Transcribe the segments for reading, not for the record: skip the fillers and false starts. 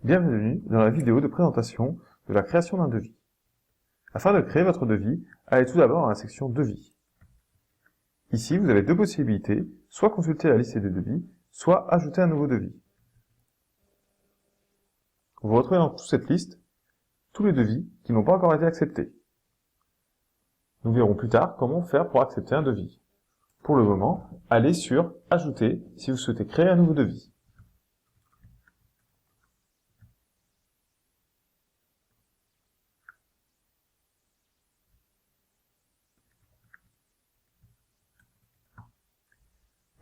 Bienvenue dans la vidéo de présentation de la création d'un devis. Afin de créer votre devis, allez tout d'abord à la section Devis. Ici, vous avez deux possibilités, soit consulter la liste des devis, soit ajouter un nouveau devis. Vous retrouvez dans toute cette liste tous les devis qui n'ont pas encore été acceptés. Nous verrons plus tard comment faire pour accepter un devis. Pour le moment, allez sur Ajouter si vous souhaitez créer un nouveau devis.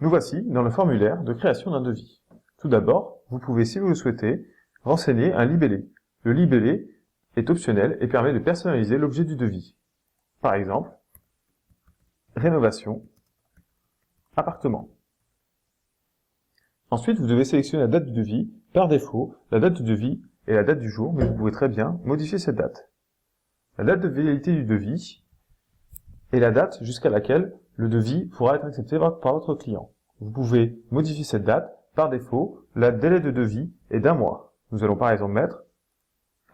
Nous voici dans le formulaire de création d'un devis. Tout d'abord, vous pouvez, si vous le souhaitez, renseigner un libellé. Le libellé est optionnel et permet de personnaliser l'objet du devis. Par exemple, rénovation, appartement. Ensuite, vous devez sélectionner la date du devis. Par défaut, la date du devis est la date du jour, mais vous pouvez très bien modifier cette date. La date de validité du devis est la date jusqu'à laquelle le devis pourra être accepté par votre client. Vous pouvez modifier cette date. Par défaut, le délai de devis est d'1 mois. Nous allons par exemple mettre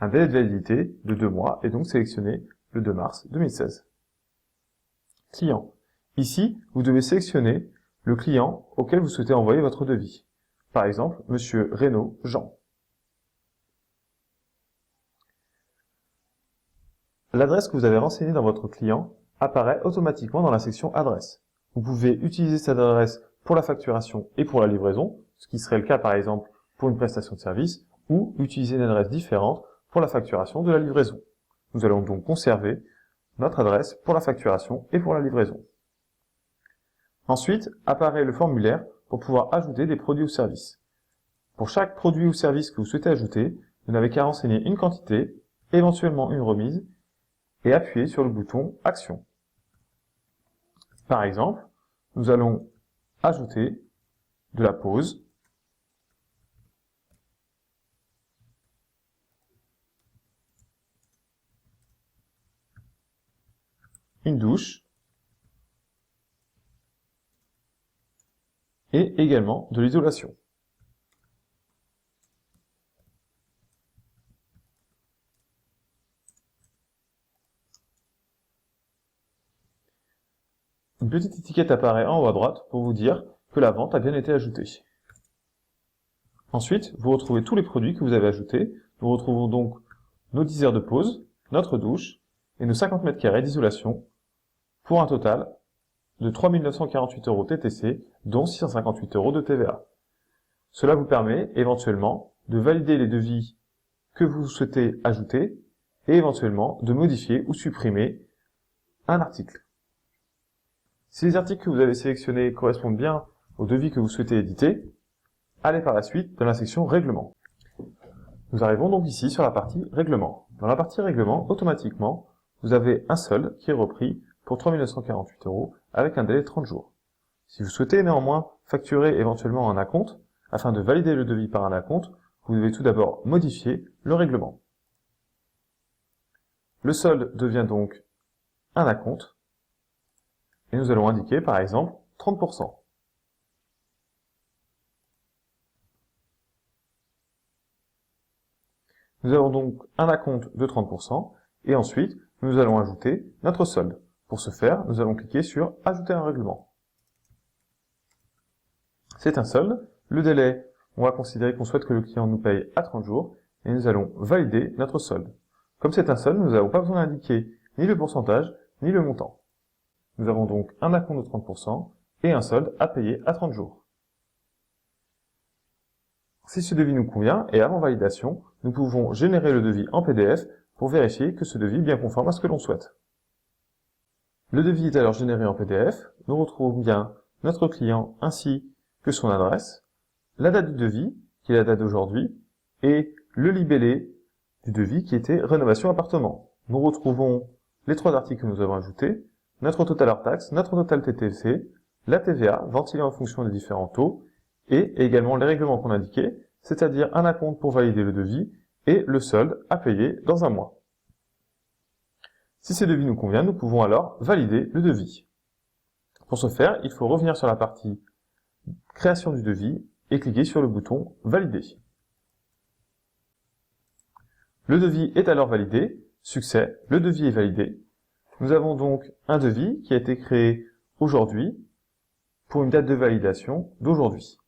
un délai de validité de 2 mois et donc sélectionner le 2 mars 2016. Client. Ici, vous devez sélectionner le client auquel vous souhaitez envoyer votre devis. Par exemple, Monsieur Reynaud Jean. L'adresse que vous avez renseignée dans votre client apparaît automatiquement dans la section Adresse. Vous pouvez utiliser cette adresse pour la facturation et pour la livraison, ce qui serait le cas par exemple pour une prestation de service, ou utiliser une adresse différente pour la facturation de la livraison. Nous allons donc conserver notre adresse pour la facturation et pour la livraison. Ensuite, apparaît le formulaire pour pouvoir ajouter des produits ou services. Pour chaque produit ou service que vous souhaitez ajouter, vous n'avez qu'à renseigner une quantité, éventuellement une remise, et appuyer sur le bouton Action. Par exemple, nous allons ajouter de la pause, une douche, et également de l'isolation. Une petite étiquette apparaît en haut à droite pour vous dire que la vente a bien été ajoutée. Ensuite, vous retrouvez tous les produits que vous avez ajoutés. Nous retrouvons donc nos 10 heures de pause, notre douche et nos 50 m² d'isolation pour un total de 3 948 € TTC, dont 658 € de TVA. Cela vous permet éventuellement de valider les devis que vous souhaitez ajouter et éventuellement de modifier ou supprimer un article. Si les articles que vous avez sélectionnés correspondent bien au devis que vous souhaitez éditer, allez par la suite dans la section Règlement. Nous arrivons donc ici sur la partie Règlement. Dans la partie Règlement, automatiquement, vous avez un solde qui est repris pour 3 948 € avec un délai de 30 jours. Si vous souhaitez néanmoins facturer éventuellement un acompte, afin de valider le devis par un acompte, vous devez tout d'abord modifier le règlement. Le solde devient donc un acompte, et nous allons indiquer par exemple 30%. Nous avons donc un acompte de 30%, et ensuite nous allons ajouter notre solde. Pour ce faire, nous allons cliquer sur Ajouter un règlement. C'est un solde. Le délai, on va considérer qu'on souhaite que le client nous paye à 30 jours, et nous allons valider notre solde. Comme c'est un solde, nous n'avons pas besoin d'indiquer ni le pourcentage, ni le montant. Nous avons donc un acompte de 30% et un solde à payer à 30 jours. Si ce devis nous convient, et avant validation, nous pouvons générer le devis en PDF pour vérifier que ce devis est bien conforme à ce que l'on souhaite. Le devis est alors généré en PDF, nous retrouvons bien notre client ainsi que son adresse, la date du devis, qui est la date d'aujourd'hui, et le libellé du devis qui était rénovation appartement. Nous retrouvons les 3 articles que nous avons ajoutés, notre total hors taxe, notre total TTC, la TVA, ventilée en fonction des différents taux, et également les règlements qu'on indiquait, c'est-à-dire un acompte pour valider le devis, et le solde à payer dans 1 mois. Si ces devis nous conviennent, nous pouvons alors valider le devis. Pour ce faire, il faut revenir sur la partie Création du devis et cliquer sur le bouton Valider. Le devis est alors validé. Succès, le devis est validé. Nous avons donc un devis qui a été créé aujourd'hui pour une date de validation d'aujourd'hui.